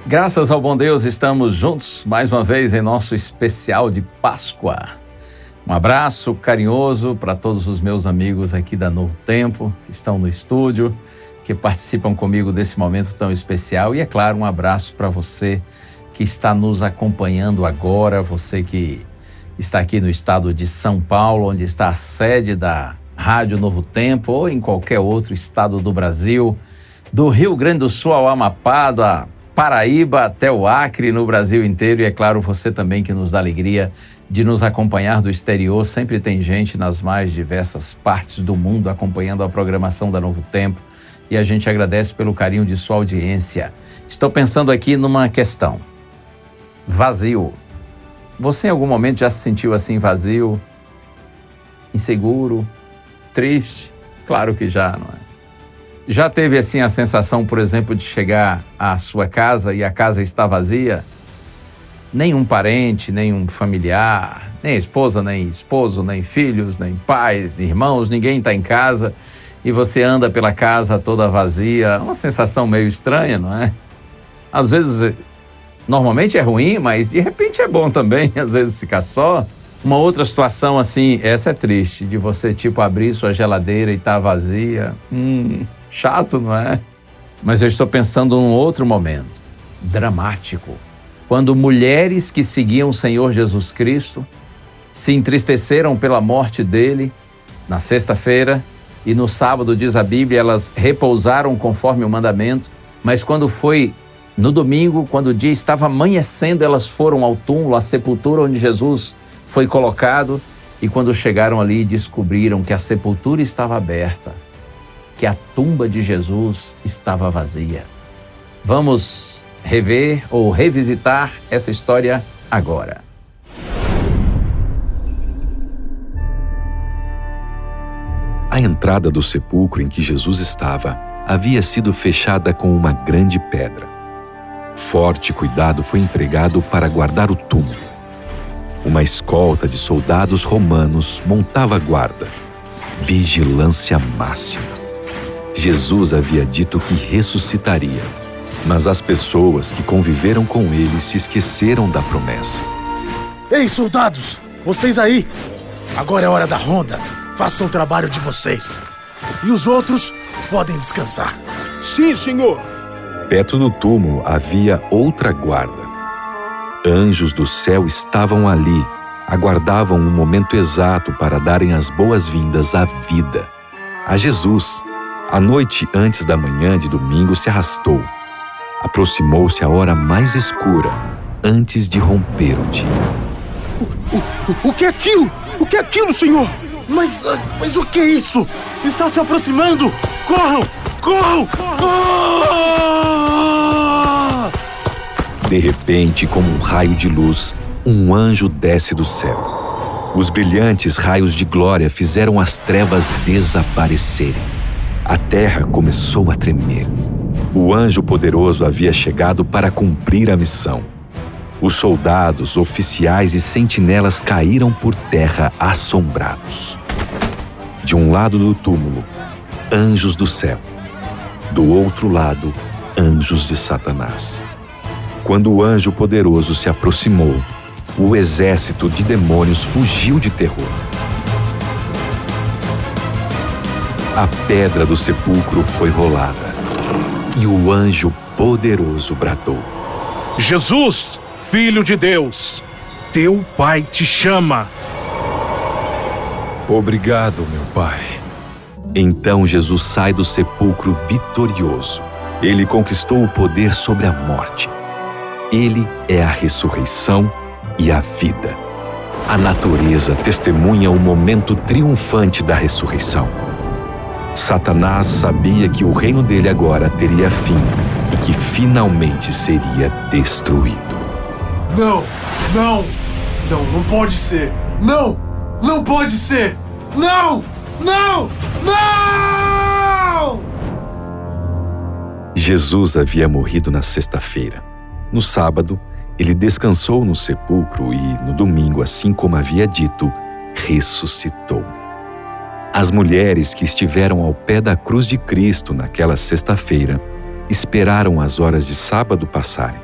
Graças ao bom Deus, estamos juntos mais uma vez em nosso especial de Páscoa. Um abraço carinhoso para todos os meus amigos aqui da Novo Tempo, que estão no estúdio, que participam comigo desse momento tão especial. E, é claro, um abraço para você que está nos acompanhando agora, você que está aqui no estado de São Paulo, onde está a sede da Rádio Novo Tempo, ou em qualquer outro estado do Brasil, do Rio Grande do Sul ao Amapá, da Paraíba até o Acre, no Brasil inteiro. E, é claro, você também que nos dá alegria de nos acompanhar do exterior. Sempre tem gente nas mais diversas partes do mundo acompanhando a programação da Novo Tempo e a gente agradece pelo carinho de sua audiência. Estou pensando aqui numa questão. Vazio. Você em algum momento já se sentiu assim vazio, inseguro, triste? Claro que já, não é? Já teve assim a sensação, por exemplo, de chegar à sua casa e a casa está vazia? Nenhum parente, nenhum familiar, nem esposa, nem esposo, nem filhos, nem pais, irmãos, ninguém está em casa e você anda pela casa toda vazia. Uma sensação meio estranha, não é? Às vezes, normalmente é ruim, mas de repente é bom também, às vezes ficar só. Uma outra situação assim, essa é triste, de você tipo abrir sua geladeira e tá vazia. Chato, não é? Mas eu estou pensando num outro momento, dramático, quando mulheres que seguiam o Senhor Jesus Cristo se entristeceram pela morte dele na sexta-feira e no sábado, diz a Bíblia, elas repousaram conforme o mandamento, mas quando foi no domingo, quando o dia estava amanhecendo, elas foram ao túmulo, à sepultura onde Jesus foi colocado, e quando chegaram ali descobriram que a sepultura estava aberta, que a tumba de Jesus estava vazia. Vamos rever ou revisitar essa história agora. A entrada do sepulcro em que Jesus estava havia sido fechada com uma grande pedra. Forte cuidado foi empregado para guardar o túmulo. Uma escolta de soldados romanos montava guarda. Vigilância máxima. Jesus havia dito que ressuscitaria, mas as pessoas que conviveram com ele se esqueceram da promessa. Ei, soldados! Vocês aí! Agora é hora da ronda. Façam o trabalho de vocês. E os outros podem descansar. Sim, senhor! Perto do túmulo havia outra guarda. Anjos do céu estavam ali, aguardavam o momento exato para darem as boas-vindas à vida, a Jesus. A noite antes da manhã de domingo se arrastou. Aproximou-se a hora mais escura, antes de romper o dia. O que é aquilo? O que é aquilo, senhor? Mas o que é isso? Está se aproximando! Corram! Corram! Ah! De repente, como um raio de luz, um anjo desce do céu. Os brilhantes raios de glória fizeram as trevas desaparecerem. A terra começou a tremer. O anjo poderoso havia chegado para cumprir a missão. Os soldados, oficiais e sentinelas caíram por terra assombrados. De um lado do túmulo, anjos do céu. Do outro lado, anjos de Satanás. Quando o anjo poderoso se aproximou, o exército de demônios fugiu de terror. A pedra do sepulcro foi rolada e o anjo poderoso bradou: Jesus, Filho de Deus, teu Pai te chama. Obrigado, meu Pai. Então Jesus sai do sepulcro vitorioso. Ele conquistou o poder sobre a morte. Ele é a ressurreição e a vida. A natureza testemunha o momento triunfante da ressurreição. Satanás sabia que o reino dele agora teria fim e que finalmente seria destruído. Não pode ser! Não pode ser! Não! Jesus havia morrido na sexta-feira. No sábado, ele descansou no sepulcro e, no domingo, assim como havia dito, ressuscitou. As mulheres que estiveram ao pé da cruz de Cristo naquela sexta-feira esperaram as horas de sábado passarem.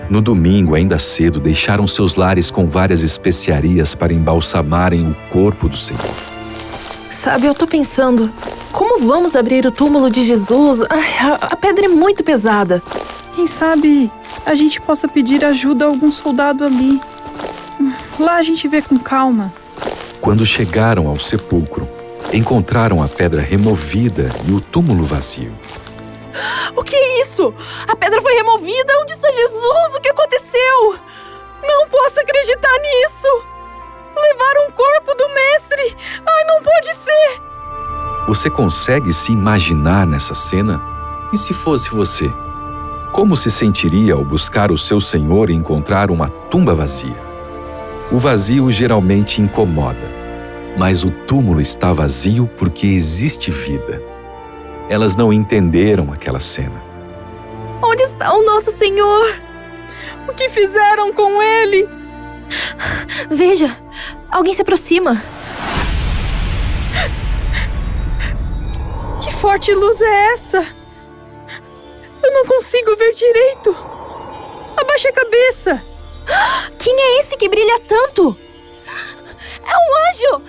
No domingo, ainda cedo, deixaram seus lares com várias especiarias para embalsamarem o corpo do Senhor. Sabe, eu tô pensando, como vamos abrir o túmulo de Jesus? Ai, a pedra é muito pesada. Quem sabe a gente possa pedir ajuda a algum soldado ali. Lá a gente vê com calma. Quando chegaram ao sepulcro, encontraram a pedra removida e o túmulo vazio. O que é isso? A pedra foi removida? Onde está Jesus? O que aconteceu? Não posso acreditar nisso! Levaram o corpo do mestre! Ai, não pode ser! Você consegue se imaginar nessa cena? E se fosse você? Como se sentiria ao buscar o seu Senhor e encontrar uma tumba vazia? O vazio geralmente incomoda, mas o túmulo está vazio porque existe vida. Elas não entenderam aquela cena. Onde está o nosso Senhor? O que fizeram com ele? Veja, alguém se aproxima. Que forte luz é essa? Eu não consigo ver direito. Abaixe a cabeça. Quem é esse que brilha tanto? É um anjo!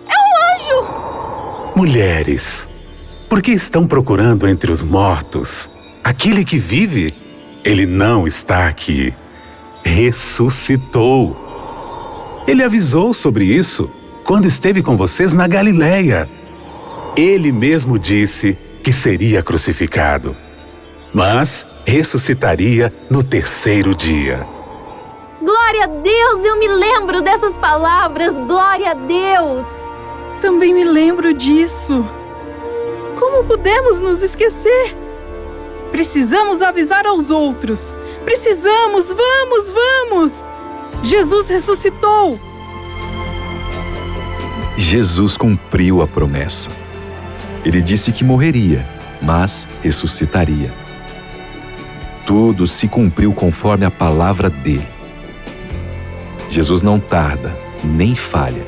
É um anjo! Mulheres, por que estão procurando entre os mortos? Aquele que vive, ele não está aqui. Ressuscitou. Ele avisou sobre isso quando esteve com vocês na Galileia. Ele mesmo disse que seria crucificado, mas ressuscitaria no terceiro dia. Glória a Deus, eu me lembro dessas palavras. Glória a Deus. Também me lembro disso. Como pudemos nos esquecer? Precisamos avisar aos outros. Precisamos, vamos! Jesus ressuscitou! Jesus cumpriu a promessa. Ele disse que morreria, mas ressuscitaria. Tudo se cumpriu conforme a palavra dele. Jesus não tarda, nem falha.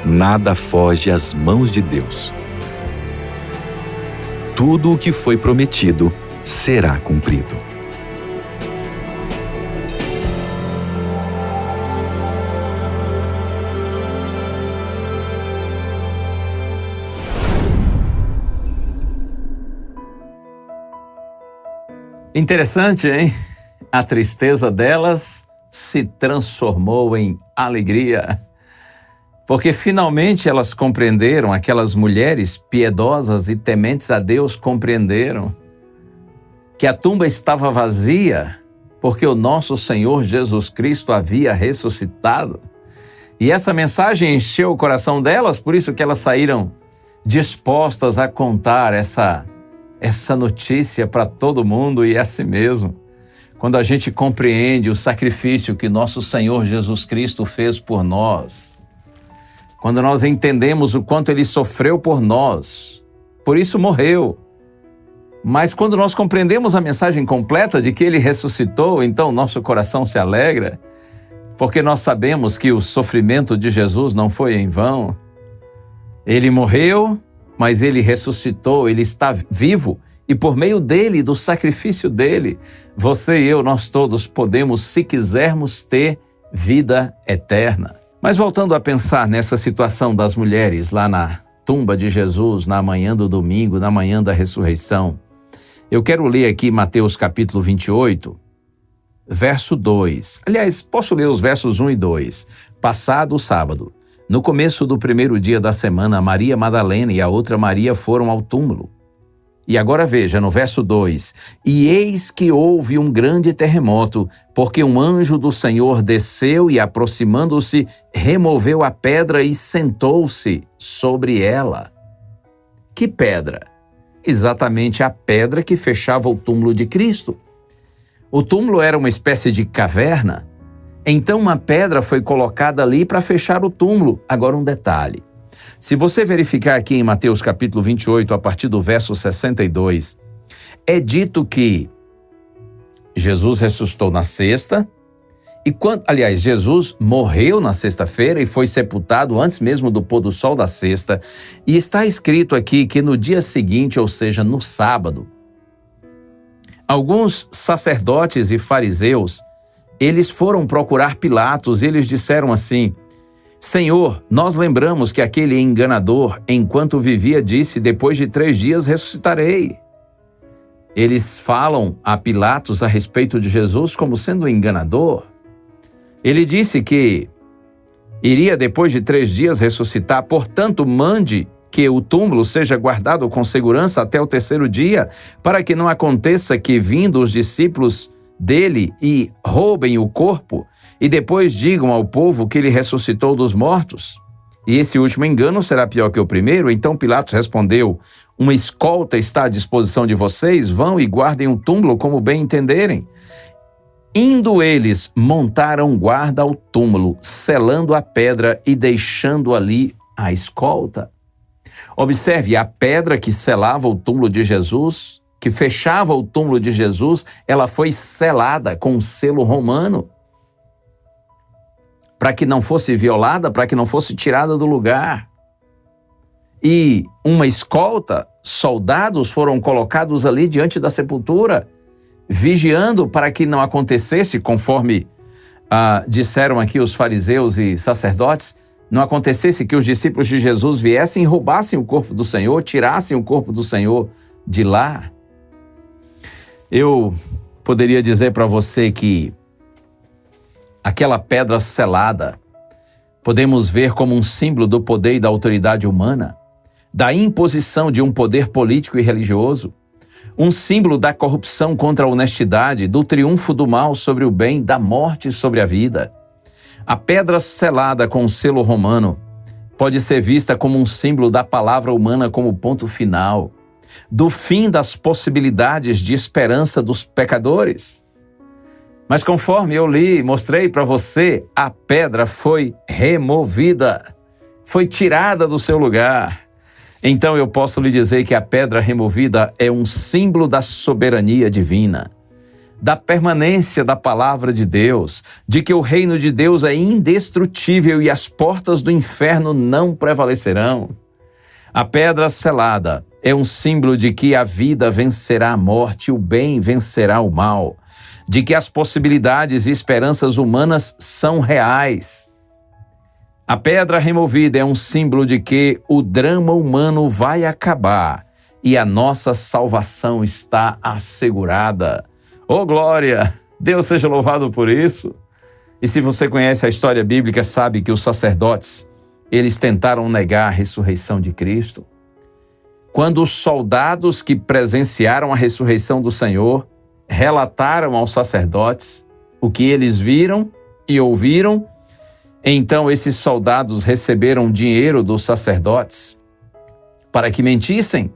Nada foge às mãos de Deus. Tudo o que foi prometido será cumprido. Interessante, hein? A tristeza delas se transformou em alegria, porque finalmente elas compreenderam, aquelas mulheres piedosas e tementes a Deus compreenderam que a tumba estava vazia porque o nosso Senhor Jesus Cristo havia ressuscitado. E essa mensagem encheu o coração delas, por isso que elas saíram dispostas a contar essa notícia para todo mundo e é assim mesmo. Quando a gente compreende o sacrifício que nosso Senhor Jesus Cristo fez por nós, quando nós entendemos o quanto Ele sofreu por nós, por isso morreu. Mas quando nós compreendemos a mensagem completa de que Ele ressuscitou, então nosso coração se alegra, porque nós sabemos que o sofrimento de Jesus não foi em vão. Ele morreu, mas Ele ressuscitou, Ele está vivo. E por meio dele, do sacrifício dele, você e eu, nós todos podemos, se quisermos, ter vida eterna. Mas voltando a pensar nessa situação das mulheres lá na tumba de Jesus, na manhã do domingo, na manhã da ressurreição, eu quero ler aqui Mateus capítulo 28, verso 2. Aliás, posso ler os versos 1 e 2. Passado o sábado, no começo do primeiro dia da semana, Maria Madalena e a outra Maria foram ao túmulo. E agora veja, no verso 2, e eis que houve um grande terremoto, porque um anjo do Senhor desceu e, aproximando-se, removeu a pedra e sentou-se sobre ela. Que pedra? Exatamente a pedra que fechava o túmulo de Cristo. O túmulo era uma espécie de caverna, então uma pedra foi colocada ali para fechar o túmulo. Agora um detalhe. Se você verificar aqui em Mateus capítulo 28, a partir do verso 62, é dito que Jesus ressuscitou na sexta, Jesus morreu na sexta-feira e foi sepultado antes mesmo do pôr do sol da sexta, e está escrito aqui que no dia seguinte, ou seja, no sábado, Alguns sacerdotes e fariseus, eles foram procurar Pilatos e eles disseram assim: Senhor, nós lembramos que aquele enganador, enquanto vivia, disse, depois de 3 dias ressuscitarei. Eles falam a Pilatos a respeito de Jesus como sendo um enganador. Ele disse que iria depois de 3 dias ressuscitar, portanto, mande que o túmulo seja guardado com segurança até o 3º dia, para que não aconteça que, vindo os discípulos dele e roubem o corpo, e depois digam ao povo que ele ressuscitou dos mortos. E esse último engano será pior que o primeiro. Então Pilatos respondeu: uma escolta está à disposição de vocês, vão e guardem o túmulo como bem entenderem. Indo eles, montaram guarda ao túmulo, selando a pedra e deixando ali a escolta. Observe, a pedra que selava o túmulo de Jesus, que fechava o túmulo de Jesus, ela foi selada com um selo romano, para que não fosse violada, para que não fosse tirada do lugar. E uma escolta, soldados foram colocados ali diante da sepultura, vigiando para que não acontecesse, conforme disseram aqui os fariseus e sacerdotes, não acontecesse que os discípulos de Jesus viessem e roubassem o corpo do Senhor, tirassem o corpo do Senhor de lá. Eu poderia dizer para você que aquela pedra selada podemos ver como um símbolo do poder e da autoridade humana, da imposição de um poder político e religioso, um símbolo da corrupção contra a honestidade, do triunfo do mal sobre o bem, da morte sobre a vida. A pedra selada com o selo romano pode ser vista como um símbolo da palavra humana como ponto final, do fim das possibilidades de esperança dos pecadores. Mas conforme eu li e mostrei para você, a pedra foi removida, foi tirada do seu lugar. Então eu posso lhe dizer que a pedra removida é um símbolo da soberania divina, da permanência da palavra de Deus, de que o reino de Deus é indestrutível e as portas do inferno não prevalecerão. A pedra selada é um símbolo de que a vida vencerá a morte, o bem vencerá o mal, de que as possibilidades e esperanças humanas são reais. A pedra removida é um símbolo de que o drama humano vai acabar e a nossa salvação está assegurada. Oh, glória! Deus seja louvado por isso. E se você conhece a história bíblica, sabe que os sacerdotes, eles tentaram negar a ressurreição de Cristo. Quando os soldados que presenciaram a ressurreição do Senhor relataram aos sacerdotes o que eles viram e ouviram, então esses soldados receberam dinheiro dos sacerdotes para que mentissem,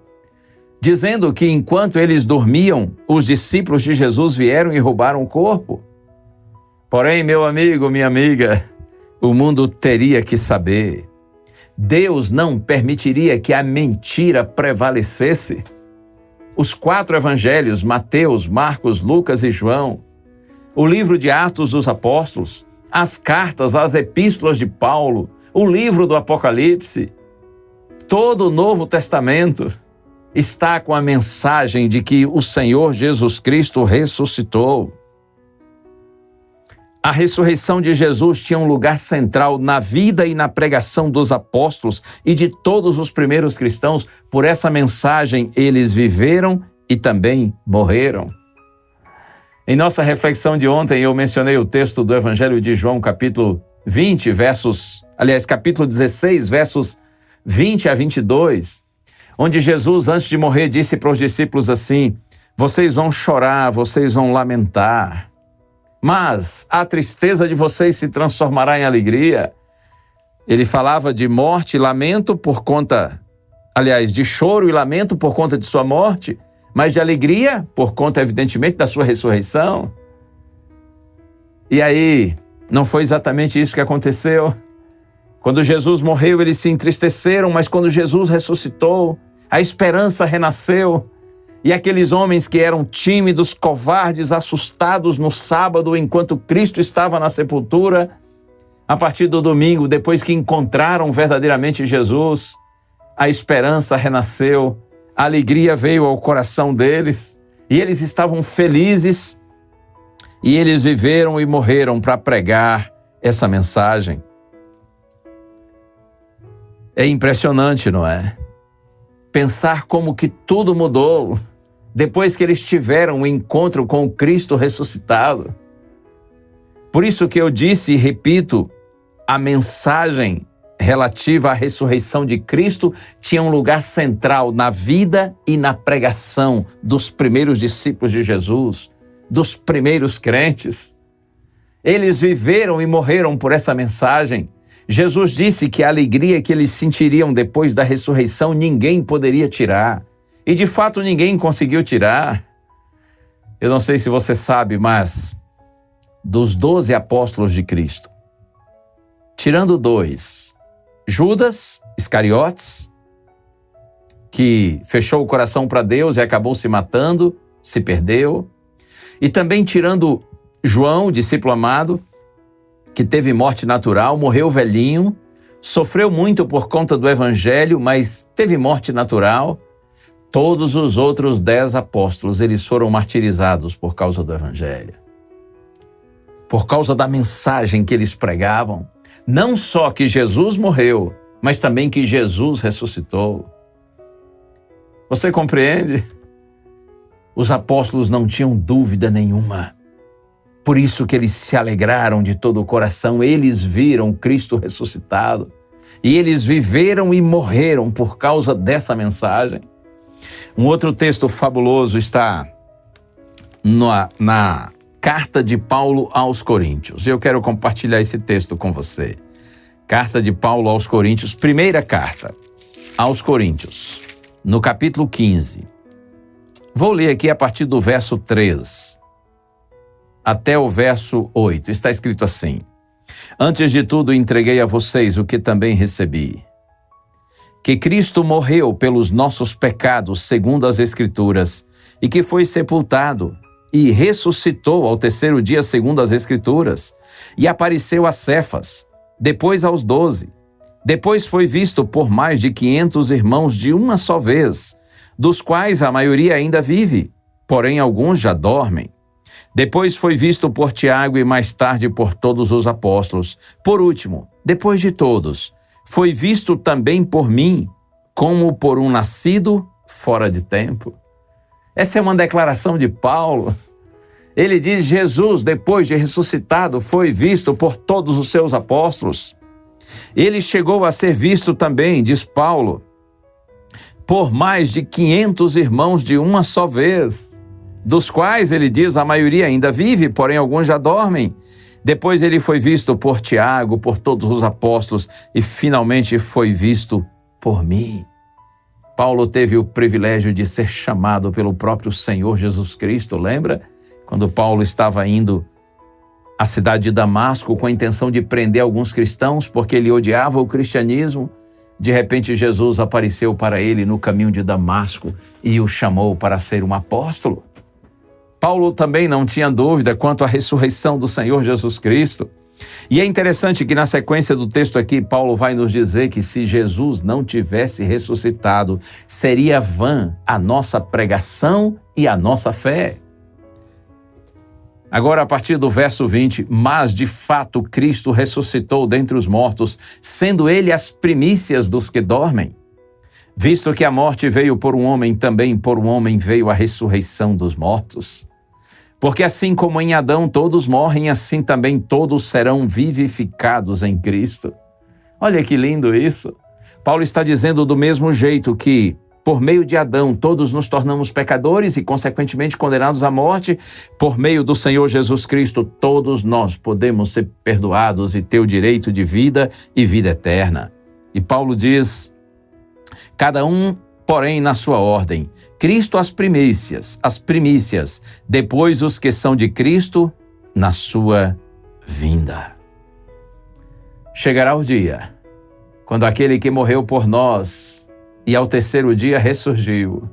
dizendo que enquanto eles dormiam, os discípulos de Jesus vieram e roubaram o corpo. Porém, meu amigo, minha amiga, o mundo teria que saber. Deus não permitiria que a mentira prevalecesse. Os 4 evangelhos, Mateus, Marcos, Lucas e João, o livro de Atos dos Apóstolos, as cartas, as epístolas de Paulo, o livro do Apocalipse, todo o Novo Testamento está com a mensagem de que o Senhor Jesus Cristo ressuscitou. A ressurreição de Jesus tinha um lugar central na vida e na pregação dos apóstolos e de todos os primeiros cristãos. Por essa mensagem, eles viveram e também morreram. Em nossa reflexão de ontem, eu mencionei o texto do Evangelho de João, capítulo 16, versos 20 a 22, onde Jesus, antes de morrer, disse para os discípulos assim: vocês vão chorar, vocês vão lamentar, mas a tristeza de vocês se transformará em alegria. Ele falava de morte e lamento por conta, de choro e lamento por conta de sua morte, mas de alegria por conta, evidentemente, da sua ressurreição. E aí, não foi exatamente isso que aconteceu? Quando Jesus morreu, eles se entristeceram, mas quando Jesus ressuscitou, a esperança renasceu. E aqueles homens que eram tímidos, covardes, assustados no sábado, enquanto Cristo estava na sepultura, a partir do domingo, depois que encontraram verdadeiramente Jesus, a esperança renasceu, a alegria veio ao coração deles. E eles estavam felizes e eles viveram e morreram para pregar essa mensagem. É impressionante, não é? Pensar como que tudo mudou depois que eles tiveram um encontro com o Cristo ressuscitado. Por isso que eu disse e repito, a mensagem relativa à ressurreição de Cristo tinha um lugar central na vida e na pregação dos primeiros discípulos de Jesus, dos primeiros crentes. Eles viveram e morreram por essa mensagem. Jesus disse que a alegria que eles sentiriam depois da ressurreição ninguém poderia tirar. E de fato ninguém conseguiu tirar. Eu não sei se você sabe, mas dos 12 apóstolos de Cristo, tirando 2, Judas Iscariotes, que fechou o coração para Deus e acabou se matando, se perdeu, e também tirando João, discípulo amado, que teve morte natural, morreu velhinho, sofreu muito por conta do evangelho, mas teve morte natural. Todos os outros 10 apóstolos, eles foram martirizados por causa do evangelho. Por causa da mensagem que eles pregavam. Não só que Jesus morreu, mas também que Jesus ressuscitou. Você compreende? Os apóstolos não tinham dúvida nenhuma. Por isso que eles se alegraram de todo o coração. Eles viram Cristo ressuscitado. E eles viveram e morreram por causa dessa mensagem. Um outro texto fabuloso está na Carta de Paulo aos Coríntios. Eu quero compartilhar esse texto com você. Carta de Paulo aos Coríntios, primeira carta aos Coríntios, no capítulo 15. Vou ler aqui a partir do verso 3 até o verso 8. Está escrito assim: Antes de tudo entreguei a vocês o que também recebi, que Cristo morreu pelos nossos pecados segundo as Escrituras, e que foi sepultado e ressuscitou ao terceiro dia segundo as Escrituras, e apareceu a Cefas, depois aos 12. Depois foi visto por mais de 500 irmãos de uma só vez, dos quais a maioria ainda vive, porém alguns já dormem. Depois foi visto por Tiago e mais tarde por todos os apóstolos. Por último, depois de todos, foi visto também por mim, como por um nascido fora de tempo. Essa é uma declaração de Paulo. Ele diz: Jesus, depois de ressuscitado, foi visto por todos os seus apóstolos. Ele chegou a ser visto também, diz Paulo, por mais de 500 irmãos de uma só vez, dos quais, ele diz, a maioria ainda vive, porém alguns já dormem. Depois ele foi visto por Tiago, por todos os apóstolos, e finalmente foi visto por mim. Paulo teve o privilégio de ser chamado pelo próprio Senhor Jesus Cristo, lembra? Quando Paulo estava indo à cidade de Damasco com a intenção de prender alguns cristãos, porque ele odiava o cristianismo, de repente Jesus apareceu para ele no caminho de Damasco e o chamou para ser um apóstolo. Paulo também não tinha dúvida quanto à ressurreição do Senhor Jesus Cristo. E é interessante que na sequência do texto aqui, Paulo vai nos dizer que se Jesus não tivesse ressuscitado, seria vã a nossa pregação e a nossa fé. Agora, a partir do verso 20, mas de fato Cristo ressuscitou dentre os mortos, sendo ele as primícias dos que dormem. Visto que a morte veio por um homem, também por um homem veio a ressurreição dos mortos. Porque assim como em Adão todos morrem, assim também todos serão vivificados em Cristo. Olha que lindo isso. Paulo está dizendo do mesmo jeito que, por meio de Adão, todos nos tornamos pecadores e, consequentemente, condenados à morte, por meio do Senhor Jesus Cristo, todos nós podemos ser perdoados e ter o direito de vida e vida eterna. E Paulo diz, cada um, porém, na sua ordem. Cristo as primícias, depois os que são de Cristo na sua vinda. Chegará o dia quando aquele que morreu por nós e ao terceiro dia ressurgiu,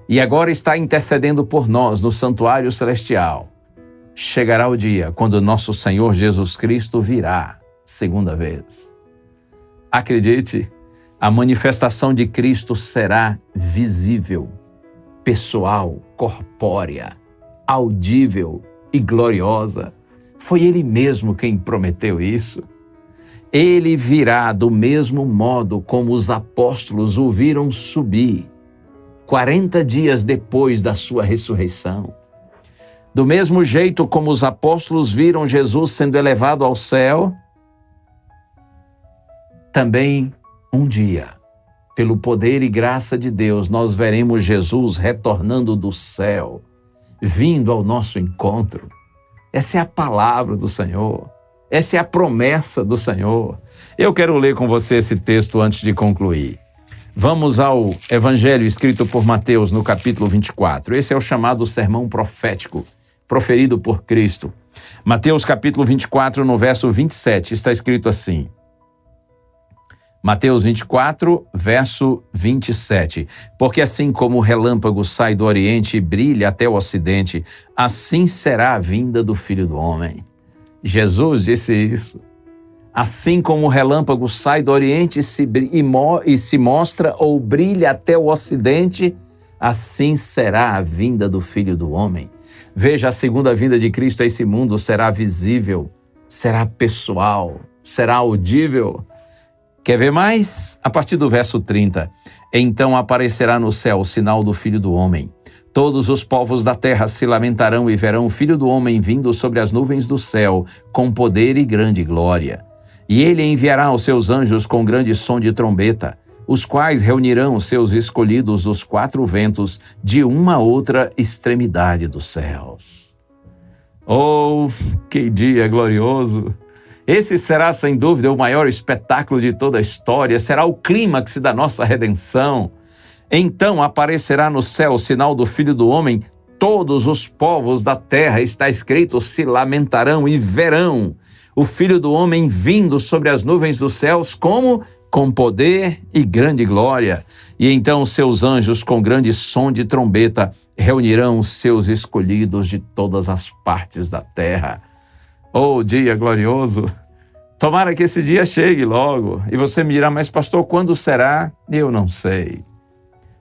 e agora está intercedendo por nós no santuário celestial. Chegará o dia quando nosso Senhor Jesus Cristo virá segunda vez. Acredite, a manifestação de Cristo será visível. pessoal, corpórea, audível e gloriosa. Foi Ele mesmo quem prometeu isso. Ele virá do mesmo modo como os apóstolos o viram subir, 40 dias depois da sua ressurreição. Do mesmo jeito como os apóstolos viram Jesus sendo elevado ao céu, também um dia, pelo poder e graça de Deus, nós veremos Jesus retornando do céu, vindo ao nosso encontro. Essa é a palavra do Senhor. Essa é a promessa do Senhor. Eu quero ler com você esse texto antes de concluir. Vamos ao Evangelho escrito por Mateus no capítulo 24. Esse é o chamado sermão profético, proferido por Cristo. Mateus capítulo 24, no verso 27, está escrito assim. Mateus 24, verso 27. Porque assim como o relâmpago sai do Oriente e brilha até o Ocidente, assim será a vinda do Filho do Homem. Jesus disse isso. Assim como o relâmpago sai do Oriente e se mostra ou brilha até o Ocidente, assim será a vinda do Filho do Homem. Veja, a segunda vinda de Cristo a esse mundo será visível, será pessoal, será audível. Quer ver mais? A partir do verso 30. Então aparecerá no céu o sinal do Filho do Homem. Todos os povos da terra se lamentarão e verão o Filho do Homem vindo sobre as nuvens do céu, com poder e grande glória. E ele enviará os seus anjos com grande som de trombeta, os quais reunirão os seus escolhidos dos 4 ventos de uma a outra extremidade dos céus. Oh, que dia glorioso! Esse será, sem dúvida, o maior espetáculo de toda a história, será o clímax da nossa redenção. Então aparecerá no céu o sinal do Filho do Homem, todos os povos da terra, está escrito, se lamentarão e verão o Filho do Homem vindo sobre as nuvens dos céus, como? Com poder e grande glória. E então seus anjos, com grande som de trombeta, reunirão os seus escolhidos de todas as partes da terra. Oh, dia glorioso! Tomara que esse dia chegue logo. E você me dirá, mas pastor, quando será? Eu não sei.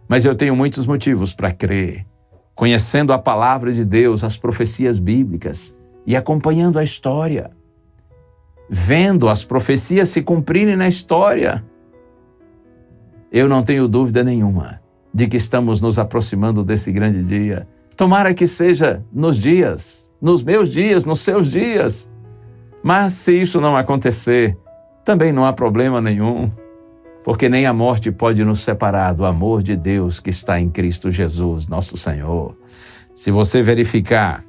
Mas eu tenho muitos motivos para crer. Conhecendo a palavra de Deus, as profecias bíblicas e acompanhando a história. Vendo as profecias se cumprirem na história. Eu não tenho dúvida nenhuma de que estamos nos aproximando desse grande dia. Tomara que seja nos dias, nos meus dias, nos seus dias. Mas se isso não acontecer, também não há problema nenhum, porque nem a morte pode nos separar do amor de Deus que está em Cristo Jesus, nosso Senhor. Se você verificar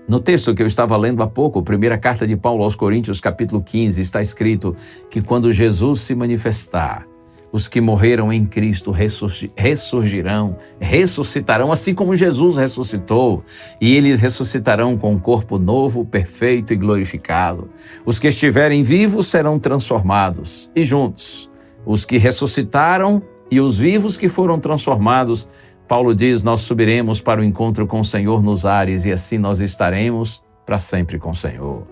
no texto que eu estava lendo há pouco, primeira carta de Paulo aos Coríntios, capítulo 15, está escrito que quando Jesus se manifestar, os que morreram em Cristo ressuscitarão, assim como Jesus ressuscitou, e eles ressuscitarão com um corpo novo, perfeito e glorificado. Os que estiverem vivos serão transformados, e juntos, os que ressuscitaram e os vivos que foram transformados, Paulo diz, nós subiremos para o encontro com o Senhor nos ares, e assim nós estaremos para sempre com o Senhor.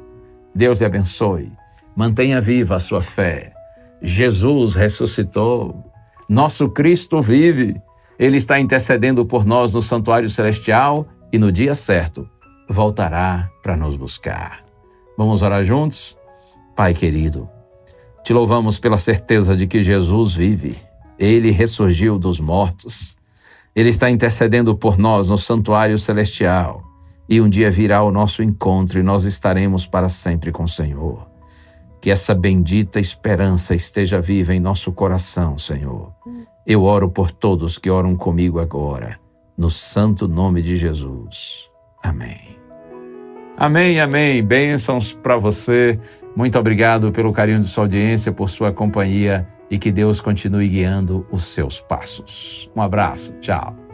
Deus te abençoe, mantenha viva a sua fé. Jesus ressuscitou, nosso Cristo vive, Ele está intercedendo por nós no santuário celestial e no dia certo voltará para nos buscar. Vamos orar juntos? Pai querido, te louvamos pela certeza de que Jesus vive, Ele ressurgiu dos mortos, Ele está intercedendo por nós no santuário celestial e um dia virá ao nosso encontro e nós estaremos para sempre com o Senhor. Que essa bendita esperança esteja viva em nosso coração, Senhor. Eu oro por todos que oram comigo agora, no santo nome de Jesus. Amém. Amém, amém. Bênçãos para você. Muito obrigado pelo carinho de sua audiência, por sua companhia e que Deus continue guiando os seus passos. Um abraço. Tchau.